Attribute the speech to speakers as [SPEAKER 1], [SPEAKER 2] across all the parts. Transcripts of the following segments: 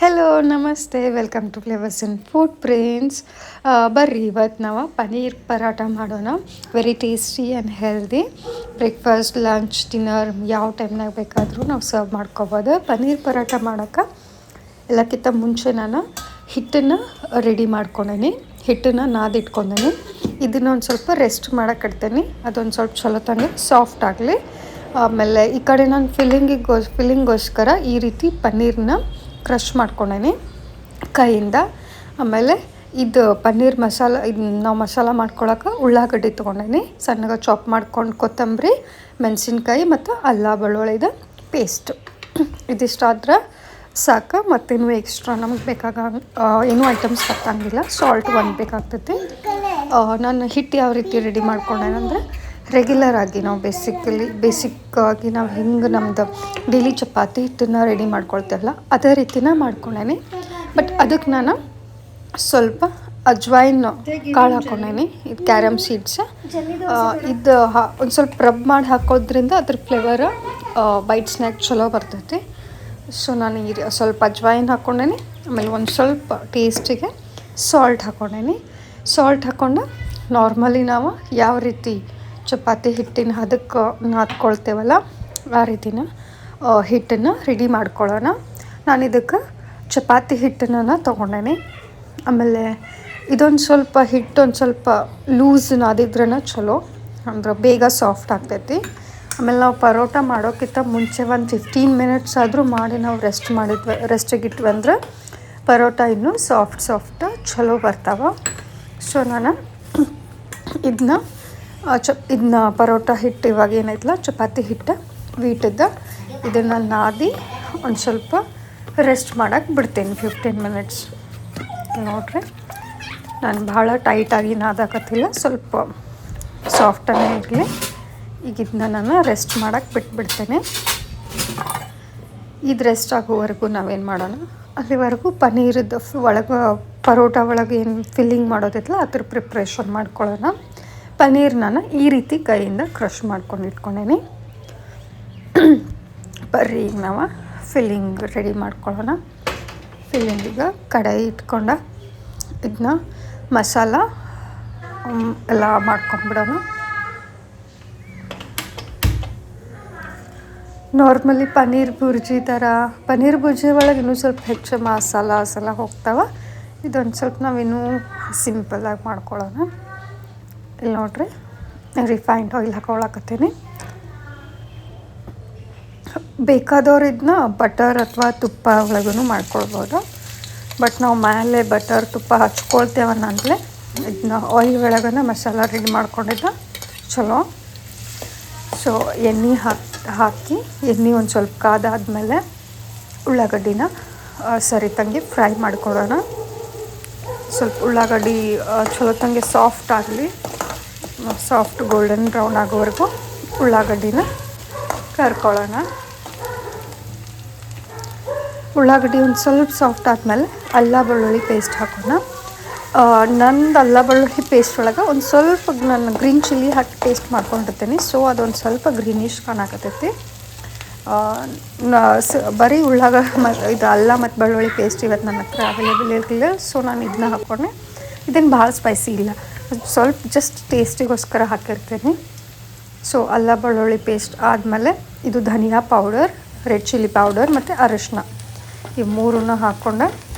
[SPEAKER 1] Hello namaste welcome to flavours in food prints. ಬರ್ರಿ ಇವತ್ತು ನಾವು ಪನ್ನೀರ್ ಪರಾಟ ಮಾಡೋಣ. Very tasty and healthy. Breakfast, lunch, dinner ಯಾವ ಟೈಮ್ನಾಗ ಬೇಕಾದರೂ ನಾವು ಸರ್ವ್ ಮಾಡ್ಕೊಬೋದು. ಪನ್ನೀರ್ ಪರಾಟ ಮಾಡೋಕ್ಕೆ ಎಲ್ಲಕ್ಕಿಂತ ಮುಂಚೆ ನಾನು ಹಿಟ್ಟನ್ನು ರೆಡಿ ಮಾಡ್ಕೊಂಡೇನಿ. ಹಿಟ್ಟನ್ನು ನಾದಿಟ್ಕೊಂಡೇನಿ. ಇದನ್ನು ಒಂದು ಸ್ವಲ್ಪ ರೆಸ್ಟ್ ಮಾಡೋಕೆ ಇಡ್ತೇನೆ. ಅದೊಂದು ಸ್ವಲ್ಪ ಚಲೋ ತಂಗೆ ಸಾಫ್ಟ್ ಆಗಲಿ. ಆಮೇಲೆ ಈ ಕಡೆ ನಾನು ಫಿಲ್ಲಿಂಗೋಸ್ಕರ ಈ ರೀತಿ ಪನ್ನೀರನ್ನ ಕ್ರಷ್ ಮಾಡ್ಕೊಂಡೇನಿ ಕೈಯಿಂದ. ಆಮೇಲೆ ಇದು ಪನ್ನೀರ್ ಮಸಾಲ, ಇದು ನಾವು ಮಸಾಲ ಮಾಡ್ಕೊಳಕ್ಕೆ ಉಳ್ಳಾಗಡ್ಡಿ ತೊಗೊಂಡೇನಿ. ಸಣ್ಣಗೆ ಚಾಪ್ ಮಾಡ್ಕೊಂಡು ಕೊತ್ತಂಬರಿ, ಮೆಣಸಿನ್ಕಾಯಿ ಮತ್ತು ಅಲ್ಲ ಬೆಳ್ಳುಳ್ಳಿದ ಪೇಸ್ಟ್. ಇದಿಷ್ಟಾದ್ರೆ ಸಾಕು. ಮತ್ತೇನು ಎಕ್ಸ್ಟ್ರಾ ನಮಗೆ ಏನೂ ಐಟಮ್ಸ್ ಹಾಕಂಗಿಲ್ಲ. ಸಾಲ್ಟ್ ಒಂದು ಬೇಕಾಗ್ತೈತಿ. ನಾನು ಹಿಟ್ಟು ಯಾವ ರೀತಿ ರೆಡಿ ಮಾಡ್ಕೊಂಡೇನಂದ್ರೆ, ರೆಗ್ಯುಲರ್ ಆಗಿ ನಾವು ಬೇಸಿಕ್ಕಾಗಿ ನಾವು ಹೆಂಗೆ ನಮ್ಮದು ಡೈಲಿ ಚಪಾತಿ ಹಿಟ್ಟನ್ನು ರೆಡಿ ಮಾಡ್ಕೊಳ್ತೇವಲ್ಲ ಅದೇ ರೀತಿನ ಮಾಡ್ಕೊಂಡೇನಿ. ಬಟ್ ಅದಕ್ಕೆ ನಾನು ಸ್ವಲ್ಪ ಅಜ್ವೈನ್ ಕಾಳು ಹಾಕ್ಕೊಂಡೇನಿ. ಇದು ಕ್ಯಾರಮ್ ಸೀಡ್ಸ್. ಇದು ಒಂದು ಸ್ವಲ್ಪ ರಬ್ ಮಾಡಿ ಹಾಕೋದ್ರಿಂದ ಅದ್ರ ಫ್ಲೇವರ್ ಬೈಟ್ ಸ್ನ್ಯಾಕ್ ಚಲೋ ಬರ್ತೈತಿ. ಸೊ ನಾನು ಸ್ವಲ್ಪ ಅಜ್ವೈನ್ ಹಾಕ್ಕೊಂಡೇನಿ. ಆಮೇಲೆ ಒಂದು ಸ್ವಲ್ಪ ಟೇಸ್ಟಿಗೆ ಸಾಲ್ಟ್ ಹಾಕ್ಕೊಂಡೇನಿ. ಸಾಲ್ಟ್ ಹಾಕ್ಕೊಂಡು ನಾರ್ಮಲಿ ನಾವು ಯಾವ ರೀತಿ ಚಪಾತಿ ಹಿಟ್ಟಿನ ಅದಕ್ಕೆ ನಾದ್ಕೊಳ್ತೇವಲ್ಲ ಆ ರೀತಿನ ಹಿಟ್ಟನ್ನು ರೆಡಿ ಮಾಡ್ಕೊಳ್ಳೋಣ. ನಾನು ಇದಕ್ಕೆ ಚಪಾತಿ ಹಿಟ್ಟನ್ನು ತೊಗೊಂಡೇನಿ. ಆಮೇಲೆ ಇದೊಂದು ಸ್ವಲ್ಪ ಹಿಟ್ಟು ಒಂದು ಸ್ವಲ್ಪ ಲೂಸ್ ನಾದಿದ್ರೇ ಚಲೋ, ಅಂದ್ರೆ ಬೇಗ ಸಾಫ್ಟ್ ಆಗ್ತೈತಿ. ಆಮೇಲೆ ನಾವು ಪರೋಟ ಮಾಡೋಕ್ಕಿಂತ ಮುಂಚೆ ಒಂದು 15 ಮಿನಿಟ್ಸ್ ಆದರೂ ಮಾಡಿ ನಾವು ರೆಸ್ಟಿಗೆ ಇಟ್ವಿ ಅಂದ್ರೆ ಪರೋಟ ಇನ್ನೂ ಸಾಫ್ಟ್ ಚಲೋ ಬರ್ತಾವೆ. ಸೊ ನಾನು ಇದನ್ನ ಪರೋಟ ಹಿಟ್ಟು ಇವಾಗ ಏನೈತಲ್ಲ ಚಪಾತಿ ಹಿಟ್ಟು ವೀಟದ್ದು ಇದನ್ನು ನಾದಿ ಒಂದು ಸ್ವಲ್ಪ ರೆಸ್ಟ್ ಮಾಡೋಕ್ಕೆ ಬಿಡ್ತೀನಿ 15 ಮಿನಿಟ್ಸ್. ನೋಡ್ರಿ, ನಾನು ಭಾಳ ಟೈಟಾಗಿ ನಾದಾಕತ್ತಿಲ್ಲ, ಸ್ವಲ್ಪ ಸಾಫ್ಟನೇ ಇರಲಿ. ಈಗ ಇದನ್ನ ನಾನು ರೆಸ್ಟ್ ಮಾಡೋಕ್ಕೆ ಬಿಟ್ಬಿಡ್ತೇನೆ. ಇದು ರೆಸ್ಟ್ ಆಗೋವರೆಗೂ ನಾವೇನು ಮಾಡೋಣ, ಅಲ್ಲಿವರೆಗೂ ಪನ್ನೀರದ್ದು ಒಳಗೆ ಪರೋಟ ಒಳಗೆ ಏನು ಫಿಲ್ಲಿಂಗ್ ಮಾಡೋದಿತ್ತಲ್ಲ ಅದ್ರ ಪ್ರಿಪ್ರೇಷನ್ ಮಾಡ್ಕೊಳ್ಳೋಣ. ಪನ್ನೀರ್ ನಾನು ಈ ರೀತಿ ಕೈಯಿಂದ ಕ್ರಷ್ ಮಾಡ್ಕೊಂಡು ಇಟ್ಕೊಂಡೇನಿ. ಬರ್ರಿ ಈಗ ನಾವು ಫಿಲ್ಲಿಂಗ್ ರೆಡಿ ಮಾಡ್ಕೊಳ್ಳೋಣ. ಫಿಲ್ಲಿಂಗಿಗೆ ಕಡಾಯಿ ಇಟ್ಕೊಂಡ ಇದನ್ನ ಮಸಾಲ ಎಲ್ಲ ಮಾಡ್ಕೊಂಡ್ಬಿಡೋಣ. ನಾರ್ಮಲಿ ಪನ್ನೀರ್ ಬುರ್ಜಿ ಒಳಗೆ ಇನ್ನೂ ಸ್ವಲ್ಪ ಹೆಚ್ಚು ಮಸಾಲ ಹೋಗ್ತಾವೆ. ಇದೊಂದು ಸ್ವಲ್ಪ ನಾವಿನ್ನೂ ಸಿಂಪಲ್ಲಾಗಿ ಮಾಡ್ಕೊಳ್ಳೋಣ. ಇಲ್ಲಿ ನೋಡ್ರಿ, ರಿಫೈನ್ಡ್ ಆಯಿಲ್ ಹಾಕೊಳಕತ್ತೀನಿ. ಬೇಕಾದವ್ರು ಇದನ್ನ ಬಟರ್ ಅಥವಾ ತುಪ್ಪ ಒಳಗೂ ಮಾಡ್ಕೊಳ್ಬೋದು. ಬಟ್ ನಾವು ಮೇಲೆ ಬಟರ್ ತುಪ್ಪ ಹಚ್ಕೊಳ್ತೇವನ್ನಂತಲೇ ಇದನ್ನ ಆಯಿಲ್ ಒಳಗನ ಮಸಾಲ ರೆಡಿ ಮಾಡ್ಕೊಂಡಿದ್ದ ಚಲೋ. ಸೊ ಎಣ್ಣೆ ಹಾಕಿ ಎಣ್ಣೆ ಒಂದು ಸ್ವಲ್ಪ ಕಾದಾದ್ಮೇಲೆ ಉಳ್ಳಾಗಡ್ಡಿನ ಸರಿತಂಗೆ ಫ್ರೈ ಮಾಡ್ಕೊಳ್ಳೋಣ. ಸ್ವಲ್ಪ ಉಳ್ಳಾಗಡ್ಡಿ ಚಲೋ ತಂಗೆ ಸಾಫ್ಟ್ ಆಗಲಿ. ಸಾಫ್ಟ್ ಗೋಲ್ಡನ್ ಬ್ರೌನ್ ಆಗೋವರೆಗೂ ಉಳ್ಳಾಗಡ್ಡಿನ ಕರ್ಕೊಳ್ಳೋಣ. ಉಳ್ಳಾಗಡ್ಡಿ ಒಂದು ಸ್ವಲ್ಪ ಸಾಫ್ಟ್ ಆದಮೇಲೆ ಅಲ್ಲ ಬೆಳ್ಳುಳ್ಳಿ ಪೇಸ್ಟ್ ಹಾಕೋಣ. ನಂದು ಅಲ್ಲ ಬೆಳ್ಳುಳ್ಳಿ ಪೇಸ್ಟ್ ಒಳಗೆ ಒಂದು ಸ್ವಲ್ಪ ನಾನು ಗ್ರೀನ್ ಚಿಲ್ಲಿ ಹಾಕಿ ಪೇಸ್ಟ್ ಮಾಡ್ಕೊಂಡಿರ್ತೀನಿ. ಸೊ ಅದೊಂದು ಸ್ವಲ್ಪ ಗ್ರೀನಿಶ್ ಕಾಣಕತ್ತೈತಿ. ಬರೀ ಇದು ಅಲ್ಲ ಮತ್ತು ಬೆಳ್ಳುಳ್ಳಿ ಪೇಸ್ಟ್ ಇವತ್ತು ನನ್ನ ಹತ್ರ ಅವೈಲೇಬಲ್ ಇರಲಿಲ್ಲ. ಸೊ ನಾನು ಇದನ್ನ ಹಾಕ್ಕೊಂಡೆ. ಇದೇನು ಭಾಳ ಸ್ಪೈಸಿ ಇಲ್ಲ, ಸ್ವಲ್ಪ ಜಸ್ಟ್ ಟೇಸ್ಟಿಗೋಸ್ಕರ ಹಾಕಿರ್ತೀನಿ. ಸೊ ಅಲ್ಲ ಬೆಳ್ಳುಳ್ಳಿ ಪೇಸ್ಟ್ ಆದಮೇಲೆ ಇದು ಧನಿಯಾ ಪೌಡರ್, ರೆಡ್ ಚಿಲ್ಲಿ ಪೌಡರ್ ಮತ್ತು ಅರಿಶಿನ ಈ ಮೂರನ್ನ ಹಾಕ್ಕೊಂಡು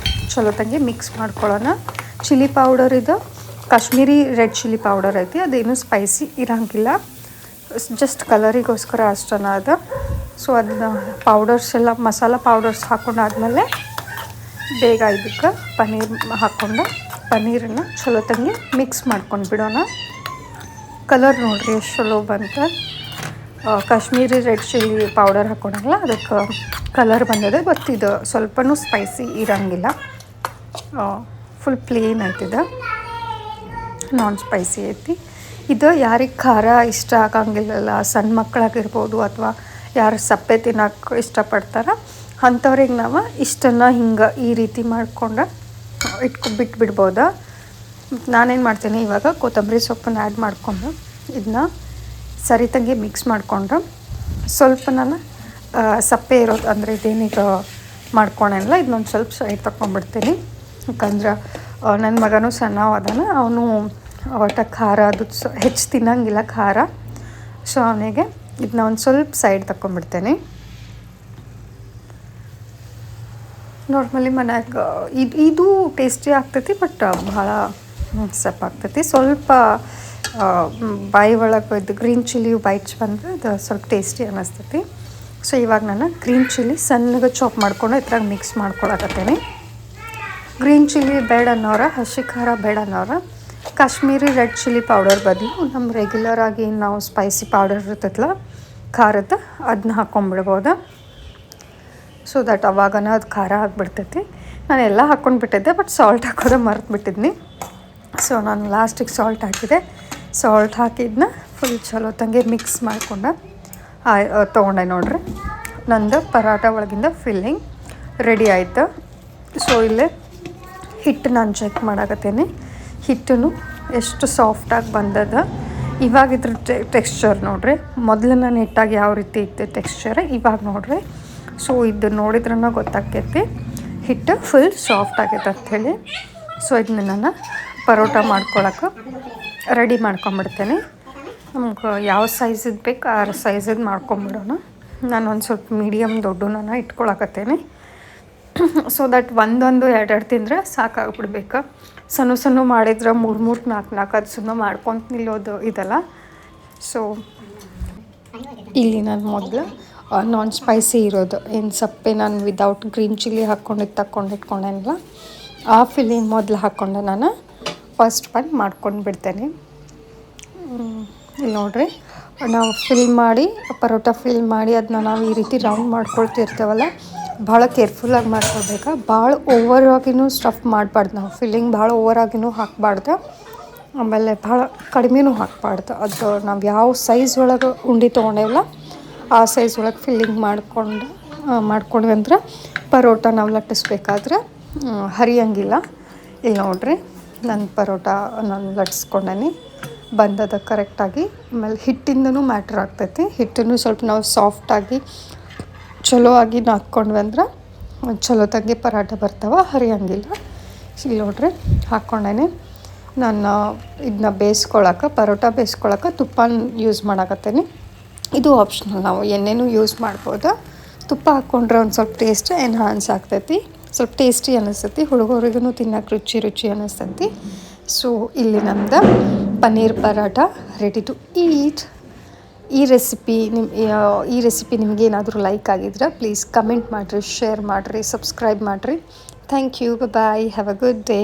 [SPEAKER 1] ಚಲೋ ತಂಗಿ ಮಿಕ್ಸ್ ಮಾಡ್ಕೊಳ್ಳೋಣ. ಚಿಲ್ಲಿ ಪೌಡರ್ ಇದು ಕಾಶ್ಮೀರಿ ರೆಡ್ ಚಿಲ್ಲಿ ಪೌಡರ್ ಐತಿ. ಅದೇನು ಸ್ಪೈಸಿ ಇರೋಂಗಿಲ್ಲ, ಜಸ್ಟ್ ಕಲರಿಗೋಸ್ಕರ ಅಷ್ಟನ ಅದು. ಸೊ ಅದನ್ನ ಪೌಡರ್ಸ್ ಎಲ್ಲ ಮಸಾಲ ಪೌಡರ್ಸ್ ಹಾಕೊಂಡಾದ್ಮೇಲೆ ಬೇಗ ಇದಕ್ಕೆ ಪನ್ನೀರ್ ಹಾಕ್ಕೊಂಡು ಪನ್ನೀರನ್ನು ಚಲೋ ತಂಗಿ ಮಿಕ್ಸ್ ಮಾಡ್ಕೊಂಡು ಬಿಡೋಣ. ಕಲರ್ ನೋಡಿರಿ ಎಷ್ಟು ಚಲೋ ಬಂತು. ಕಾಶ್ಮೀರಿ ರೆಡ್ ಚಿಲ್ಲಿ ಪೌಡರ್ ಹಾಕ್ಕೊಂಡಲ್ಲ ಅದಕ್ಕೆ ಕಲರ್ ಬಂದಿದೆ. ಬಟ್ ಇದು ಸ್ವಲ್ಪನೂ ಸ್ಪೈಸಿ ಇರೋಂಗಿಲ್ಲ, ಫುಲ್ ಪ್ಲೇನ್ ಐತಿದೆ, ನಾನ್ ಸ್ಪೈಸಿ ಐತಿ. ಇದು ಯಾರಿಗೆ ಖಾರ ಇಷ್ಟ ಆಗಂಗಿಲ್ಲಲ್ಲ, ಸಣ್ಣ ಮಕ್ಕಳಾಗಿರ್ಬೋದು ಅಥವಾ ಯಾರು ಸಪ್ಪೆ ತಿನ್ನೋಕೆ ಇಷ್ಟಪಡ್ತಾರ ಅಂಥವ್ರಿಗೆ ನಾವು ಇಷ್ಟನ್ನು ಹಿಂಗೆ ಈ ರೀತಿ ಮಾಡ್ಕೊಂಡು ಬಿಟ್ಬಿಡ್ಬೋದು. ನಾನೇನು ಮಾಡ್ತೀನಿ, ಇವಾಗ ಕೊತ್ತಂಬರಿ ಸೊಪ್ಪನ್ನು ಆ್ಯಡ್ ಮಾಡಿಕೊಂಡು ಇದನ್ನ ಸರಿತಂಗೆ ಮಿಕ್ಸ್ ಮಾಡಿಕೊಂಡು ಸ್ವಲ್ಪ ನಾನು ಸಪ್ಪೆ ಇರೋದು ಅಂದರೆ ಇದೇನೀಗ ಮಾಡ್ಕೊಳಲ್ಲ. ಇದನ್ನೊಂದು ಸ್ವಲ್ಪ ಸೈಡ್ ತಗೊಂಡ್ಬಿಡ್ತೀನಿ. ಯಾಕಂದ್ರೆ ನನ್ನ ಮಗನೂ ಸಣ್ಣವ ಅದಾನ, ಅವನು ಒಟ್ಟು ಖಾರ ಅದು ಹೆಚ್ಚು ತಿನ್ನಂಗಿಲ್ಲ ಖಾರ. ಸೊ ಅವನಿಗೆ ಇದನ್ನ ಒಂದು ಸ್ವಲ್ಪ ಸೈಡ್ ತಗೊಂಡ್ಬಿಡ್ತೇನೆ. ನಾರ್ಮಲಿ ಮನ್ಯಾಗ ಇದು ಟೇಸ್ಟಿ ಆಗ್ತೈತಿ, ಬಟ್ ಭಾಳ ಸಪ್ಪಾಗ್ತೈತಿ. ಸ್ವಲ್ಪ ಬಾಯಿ ಒಳಗೆ ಇದು ಗ್ರೀನ್ ಚಿಲ್ಲಿ ಬೈಟ್ಸ್ ಬಂದರೆ ಅದು ಸ್ವಲ್ಪ ಟೇಸ್ಟಿ ಅನ್ನಿಸ್ತೈತಿ. ಸೊ ಇವಾಗ ನಾನು ಗ್ರೀನ್ ಚಿಲ್ಲಿ ಸಣ್ಣಗೆ ಚಾಪ್ ಮಾಡ್ಕೊಂಡು ಇದ್ರಾಗ ಮಿಕ್ಸ್ ಮಾಡ್ಕೊಳಕತ್ತೇನೆ. ಗ್ರೀನ್ ಚಿಲ್ಲಿ ಬೇಡ ಅನ್ನೋರ, ಹಸಿ ಖಾರ ಬೇಡ ಅನ್ನೋರ ಕಾಶ್ಮೀರಿ ರೆಡ್ ಚಿಲ್ಲಿ ಪೌಡರ್ ಬದಲು ನಮ್ಮ ರೆಗ್ಯುಲರ್ ಆಗಿ ನಾವು ಸ್ಪೈಸಿ ಪೌಡರ್ ಇರ್ತೈತಲ್ಲ ಖಾರದ, ಅದನ್ನ ಹಾಕ್ಕೊಂಬಿಡ್ಬೋದು. ಸೊ ದಟ್ ಅವಾಗನ ಅದು ಖಾರ ಆಗಿಬಿಡ್ತೈತಿ. ನಾನು ಎಲ್ಲ ಹಾಕ್ಕೊಂಡ್ಬಿಟ್ಟಿದ್ದೆ, ಬಟ್ ಸಾಲ್ಟ್ ಹಾಕೋದು ಮರೆತುಬಿಟ್ಟಿದ್ನಿ. ಸೊ ನಾನು ಲಾಸ್ಟಿಗೆ ಸಾಲ್ಟ್ ಹಾಕಿದೆ. ಸಾಲ್ಟ್ ಹಾಕಿದ್ನ ಫುಲ್ ಚಲೋ ತಂಗೆ ಮಿಕ್ಸ್ ಮಾಡ್ಕೊಂಡು ತೊಗೊಂಡೆ. ನೋಡ್ರಿ, ನಂದು ಪರಾಟ ಒಳಗಿಂದ ಫಿಲ್ಲಿಂಗ್ ರೆಡಿ ಆಯಿತು. ಸೊ ಇಲ್ಲೇ ಹಿಟ್ಟು ನಾನು ಚೆಕ್ ಮಾಡಾಕತ್ತೇನೆ. ಹಿಟ್ಟು ಎಷ್ಟು ಸಾಫ್ಟಾಗಿ ಬಂದದ. ಇವಾಗ ಇದ್ರ ಟೆಕ್ಸ್ಚರ್ ನೋಡ್ರಿ, ಮೊದಲು ನಾನು ಹಿಟ್ಟಾಗಿ ಯಾವ ರೀತಿ ಇತ್ತು ಟೆಕ್ಸ್ಚರ್, ಇವಾಗ ನೋಡ್ರಿ. ಸೊ ಇದು ನೋಡಿದ್ರೂ ಗೊತ್ತಾಗ್ತೈತಿ ಹಿಟ್ಟು ಫುಲ್ ಸಾಫ್ಟ್ ಆಗೈತೆ ಅಂಥೇಳಿ. ಸೊ ಇದನ್ನ ನಾನು ಪರೋಟ ಮಾಡ್ಕೊಳಕ್ಕೆ ರೆಡಿ ಮಾಡ್ಕೊಂಬಿಡ್ತೇನೆ. ನಮ್ಗೆ ಯಾವ ಸೈಜಿದ್ದು ಬೇಕು ಆ ಸೈಜಿದ್ದು ಮಾಡ್ಕೊಂಬಿಡೋಣ. ನಾನು ಒಂದು ಸ್ವಲ್ಪ ಮೀಡಿಯಮ್ ದೊಡ್ಡನ ಇಟ್ಕೊಳಕತ್ತೇನೆ. ಸೊ ದಟ್ ಒಂದೊಂದು ಎರಡು ತಿಂದರೆ ಸಾಕಾಗ್ಬಿಡ್ಬೇಕು. ಸಣ್ಣ ಮಾಡಿದ್ರೆ 3 4 ಅದು ಸುಮ್ಮನೆ ಮಾಡ್ಕೊತ ನಿಲ್ಲೋದು ಇದಲ್ಲ. ಸೊ ಇಲ್ಲಿ ನಾನು ಮೊದಲು ನಾನ್ ಸ್ಪೈಸಿ ಇರೋದು ಏನು ಸಪ್ಪೆ ನಾನು ವಿದೌಟ್ ಗ್ರೀನ್ ಚಿಲ್ಲಿ ಇಟ್ಕೊಂಡೇನಿಲ್ಲ, ಆ ಫಿಲ್ಲಿಂಗ್ ಮೊದಲು ಹಾಕ್ಕೊಂಡು ನಾನು ಫಸ್ಟ್ ಮಾಡ್ಕೊಂಡು ಬಿಡ್ತೇನೆ. ಇಲ್ಲಿ ನೋಡ್ರಿ, ನಾವು ಪರೋಟ ಫಿಲ್ ಮಾಡಿ ಅದನ್ನ ನಾವು ಈ ರೀತಿ ರೌಂಡ್ ಮಾಡ್ಕೊಳ್ತಿರ್ತೇವಲ್ಲ, ಭಾಳ ಕೇರ್ಫುಲ್ಲಾಗಿ ಮಾಡ್ಕೊಳ್ಬೇಕು. ಭಾಳ ಓವರಾಗಿನೂ ಸ್ಟಫ್ ಮಾಡಬಾರ್ದು. ನಾವು ಫಿಲ್ಲಿಂಗ್ ಭಾಳ ಓವರಾಗಿನೂ ಹಾಕಬಾರ್ದು, ಆಮೇಲೆ ಭಾಳ ಕಡಿಮೆನೂ ಹಾಕಬಾರ್ದು. ಅದು ನಾವು ಯಾವ ಸೈಜ್ ಒಳಗೆ ಉಂಡೆ ತೊಗೊಂಡೇವಲ್ಲ ಆ ಸೈಜ್ ಒಳಗೆ ಫಿಲ್ಲಿಂಗ್ ಮಾಡ್ಕೊಂಡ್ವಿ ಅಂದ್ರೆ ಪರೋಟ ನಾವು ಲಟ್ಟಿಸ್ಬೇಕಾದ್ರೆ ಹರಿಯಂಗಿಲ್ಲ. ಇಲ್ಲಿ ನೋಡ್ರಿ, ನನ್ನ ಪರೋಟ ನಾನು ಲಟ್ಸ್ಕೊಂಡೇನಿ, ಬಂದದ ಕರೆಕ್ಟಾಗಿ. ಆಮೇಲೆ ಹಿಟ್ಟಿಂದನೂ ಮ್ಯಾಟ್ರ್ ಆಗ್ತೈತಿ. ಹಿಟ್ಟನ್ನು ಸ್ವಲ್ಪ ನಾವು ಸಾಫ್ಟಾಗಿ ಚಲೋ ಆಗಿ ಹಾಕ್ಕೊಂಡ್ವಿ ಅಂದ್ರೆ ಚಲೋ ತಂಗಿ ಪರಾಟ ಬರ್ತಾವೆ, ಹರಿಯಂಗಿಲ್ಲ. ಇಲ್ಲಿ ನೋಡ್ರಿ ಹಾಕ್ಕೊಂಡೇನೆ. ನಾನು ಇದನ್ನ ಪರೋಟ ಬೇಯಿಸ್ಕೊಳಕ್ಕೆ ತುಪ್ಪ ಯೂಸ್ ಮಾಡಾಕತ್ತೇನೆ. ಇದು ಆಪ್ಷನಲ್, ನಾವು ಎಣ್ಣೆನೂ ಯೂಸ್ ಮಾಡ್ಬೋದು. ತುಪ್ಪ ಹಾಕ್ಕೊಂಡ್ರೆ ಒಂದು ಸ್ವಲ್ಪ ಟೇಸ್ಟ್ ಎನ್ಹಾನ್ಸ್ ಆಗ್ತೈತಿ, ಸ್ವಲ್ಪ ಟೇಸ್ಟಿ ಅನ್ನಿಸ್ತೈತಿ, ಹುಡುಗರಿಗೂ ತಿನ್ನೋಕೆ ರುಚಿ ಅನ್ನಿಸ್ತೈತಿ. ಸೊ ಇಲ್ಲಿ ನಮ್ದು paneer paratha ready to eat. ಈ ರೆಸಿಪಿ ನಿಮಗೆ ಏನಾದರೂ ಲೈಕ್ ಆಗಿದ್ರೆ ಪ್ಲೀಸ್ ಕಮೆಂಟ್ ಮಾಡಿರಿ, ಶೇರ್ ಮಾಡಿರಿ, ಸಬ್ಸ್ಕ್ರೈಬ್ ಮಾಡಿರಿ. Thank you, bye, have a good day.